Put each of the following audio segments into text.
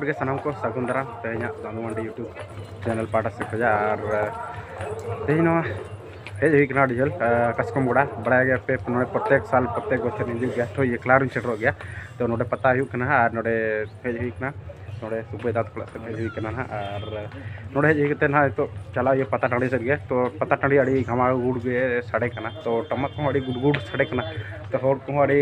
जोहार के सामान को सागुन दाराम तेहना दादू मंडी यूट्यूब चैनल पाटा से खजा और तेहना हेज हुई कना डिजल कसकम गुड़ा बड़ा गया पे नोडे प्रत्येक साल प्रत्येक बछर निजु गया तो ये क्लार सेटरो गया तो नोडे पता हुई कना और नोडे हेज हुई कना नोडे सुबह दात को हेज हुई कना और नोडे हेज हुई ना तो चला ये पता टाँडी सर गया तो पता टाँडी अड़ी घामा गुड़ गे साड़े कना तो टमाक को अड़ी गुड़ गुड़ साड़े कना तो हर को अड़ी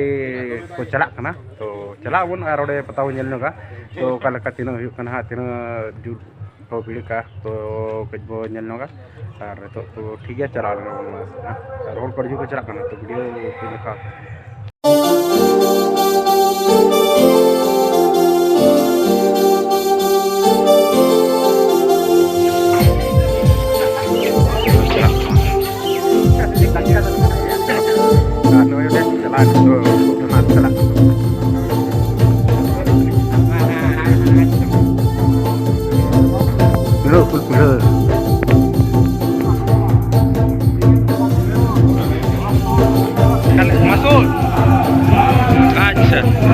को चला कना तो चला बन और ओडे पता हो नेल नगा तो का लका तीन हुई कना तीन जुट हो भीड़ का तो कज बो नेल नगा और तो ठीक है चला और हर को चला कना तो वीडियो को लका masuk. Aja.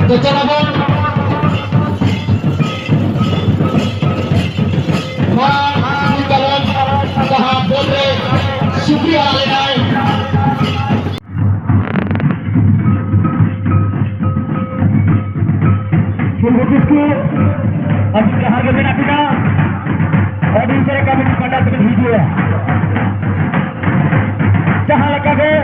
तो चला कहा बोल रहे शुक्रिया लेना है अब कहा के बिना पिता और दूसरे का भी काटा से भेजिए जहां लगा गए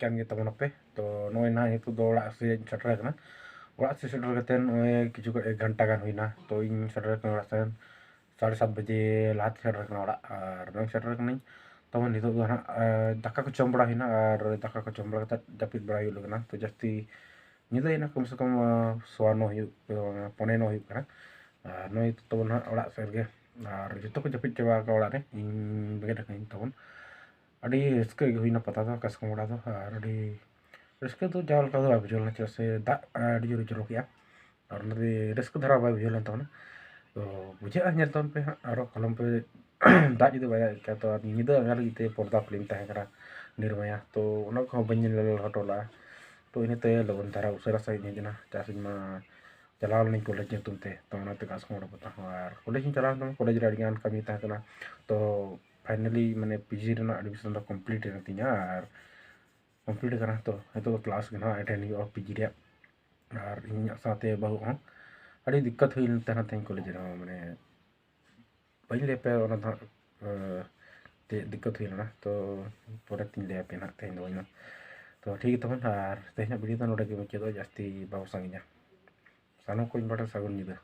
kan gitu apa to noy na itu do orak se setter kana orak se setter katen oy kichu घंटा kan huina to ing setter kan orak sen 7:30 बजे लात setter kan orak ar nang setter kan tawon itu na daka ko jom bada huina ar daka ko jom bada kata dapit bada yulu kana to jasti nyida ina kum se kum suano yu pone no yu kana noy itu tawon orak serge ar jito ko japit coba ka orak ne ing begitu kan tawon अड़ी इसके हुई ना पता था कसम उड़ा था अड़ी रिस्क तो जाल का तो बुझल ना जैसे दा अड़ी जो जो किया और नदी रिस्क धरा बाय बुझल तो ना तो बुझे अnyal तन पे और कलम पे दा जुदि बाय क्या तो निदा अगर इते पर्दा फिल्म तहे करा निर्मया तो उना को बंजन ले हटोला तो इने ते लगन धरा उसरा सही नहीं जना चासिन मा चलाल नहीं कॉलेज तुम ते तो ना ते कसम उड़ा पता और कॉलेज चलाल तो कॉलेज रे अड़ियान कमी तहे कना तो फाइनली मैंने पीजी रेना एडमिशन कंप्लीट है तीन और कंप्लीट करना तो तो क्लास के ना अटेंड और पीजी रे और इन साथे बहु हूं अड़ी दिक्कत हुई तना तें कॉलेज रे माने पहले ले पे ओना था ते दिक्कत हुई ना तो पूरा तीन ले पे ना तें दो ना तो ठीक तो और तेना वीडियो तो नोडे के मुचे दो जास्ती बाबू संगिया सानो कोई बड़ा सगुन निदा।